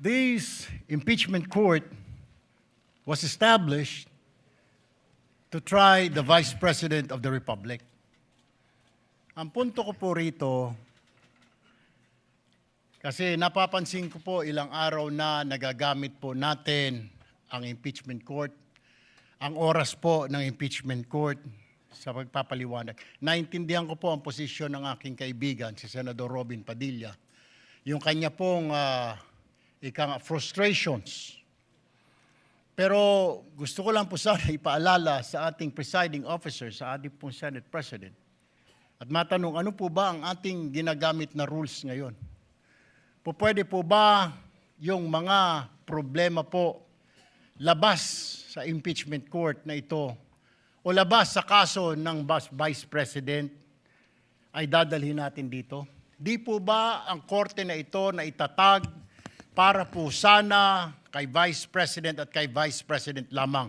This impeachment court was established to try the Vice President of the Republic. Ang punto ko po rito, kasi napapansin ko po ilang araw na nagagamit po natin ang impeachment court, ang oras po ng impeachment court sa pagpapaliwanag. Naintindihan ko po ang posisyon ng aking kaibigan, si Senador Robin Padilla, yung kanya pong frustrations. Pero gusto ko lang po sana ipaalala sa ating presiding officer, sa ating pong Senate President, at matanong, ano po ba ang ating ginagamit na rules ngayon? Pwede po ba yung mga problema po labas sa impeachment court na ito o labas sa kaso ng Vice President ay dadalhin natin dito? Di po ba ang korte na ito na itatag para po sana kay Vice President at kay Vice President lamang?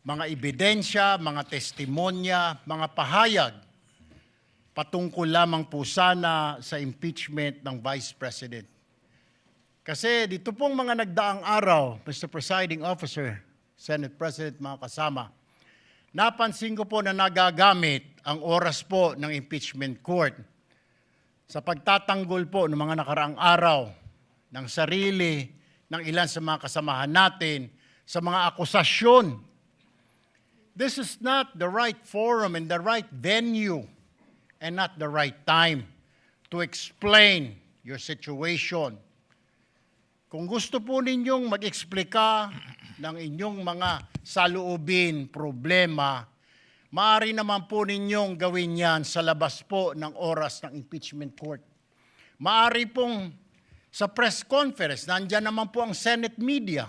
Mga ebidensya, mga testimonya, mga pahayag patungkol lamang po sana sa impeachment ng Vice President. Kasi dito pong mga nagdaang araw, Mr. Presiding Officer, Senate President, mga kasama, napansin ko po na nagagamit ang oras po ng impeachment court sa pagtatanggol po ng mga nakaraang araw ng sarili ng ilan sa mga kasamahan natin sa mga akusasyon. This is not the right forum and the right venue and not the right time to explain your situation. Kung gusto po ninyong mag-eksplika ng inyong mga saloobin, problema, maaari naman po ninyong gawin yan sa labas po ng oras ng impeachment court. Maaari pong sa press conference, nandyan naman po ang Senate media.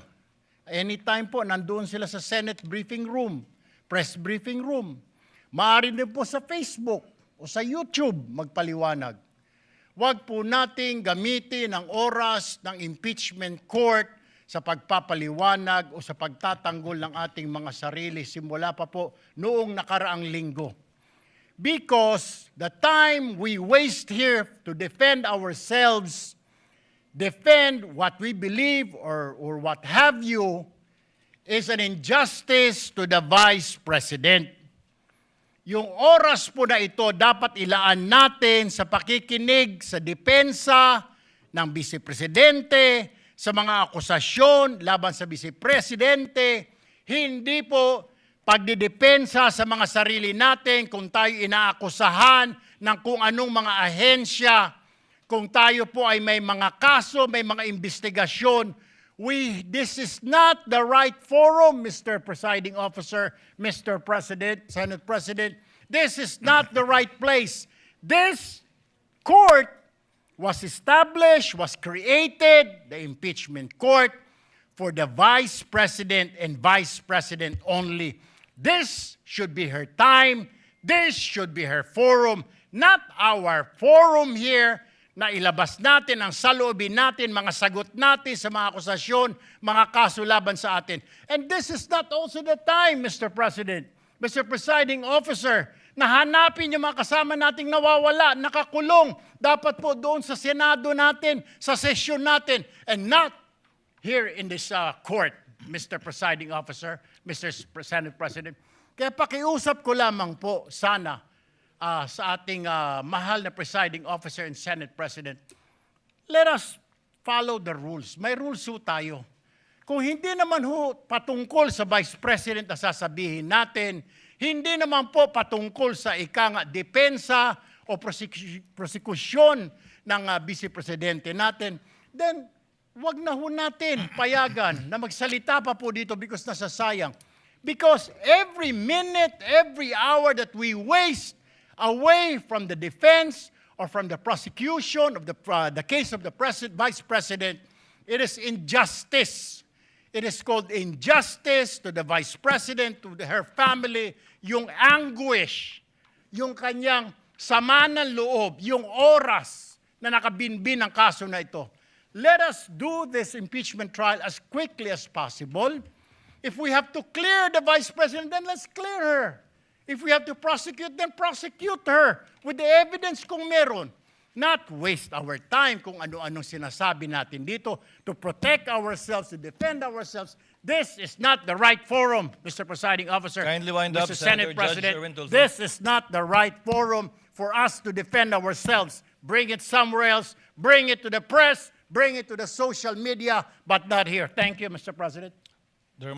Anytime po, nandoon sila sa Senate briefing room, press briefing room. Maaari din po sa Facebook o sa YouTube magpaliwanag. Huwag po nating gamitin ang oras ng impeachment court sa pagpapaliwanag o sa pagtatanggol ng ating mga sarili simula pa po noong nakaraang linggo. Because the time we waste here to defend ourselves, defend what we believe or what have you, is an injustice to the Vice President. Yung oras po na ito dapat ilaan natin sa pakikinig sa depensa ng Vice Presidente, sa mga akusasyon laban sa Vice Presidente, hindi po pagdidepensa sa mga sarili natin kung tayo inaakusahan ng kung anong mga ahensya, kung tayo po ay may mga kaso, may mga investigasyon. This is not the right forum, Mr. Presiding Officer, Mr. President, Senate President. This is not the right place. This court was established, was created, the impeachment court, for the Vice President and Vice President only. This should be her time. This should be her forum, not our forum here, na ilabas natin ang saloobin natin, mga sagot natin sa mga akusasyon, mga kaso laban sa atin. And this is not also the time, Mr. President, Mr. Presiding Officer, na hanapin yung mga kasama nating nawawala, nakakulong, dapat po doon sa Senado natin, sa sesyon natin, and not here in this court, Mr. Presiding Officer, Mr. Senate President. Kaya pakiusap ko lamang po sana, sa ating mahal na presiding officer and Senate President, let us follow the rules. May rules ho tayo. Kung hindi naman ho patungkol sa Vice President na sasabihin natin, hindi naman po patungkol sa depensa o prosekusyon ng Vice Presidente natin, then wag na ho natin payagan na magsalita pa po dito because nasasayang. Because every minute, every hour that we waste away from the defense or from the prosecution of the case of the Vice President, it is injustice. It is called injustice to the Vice President, to her family, yung anguish, yung kanyang sama ng loob, yung oras na nakabinbin ang kaso na ito. Let us do this impeachment trial as quickly as possible. If we have to clear the Vice President, then let's clear her. If we have to prosecute, then prosecute her with the evidence kung meron. not waste our time kung ano-anong sinasabi natin dito to protect ourselves, to defend ourselves. This is not the right forum, Mr. Presiding Officer. Kindly wind up, Mr. Senator Senate Judge President. Erwin Tulfo. This is not the right forum for us to defend ourselves. Bring it somewhere else. Bring it to the press. Bring it to the social media, but not here. Thank you, Mr. President.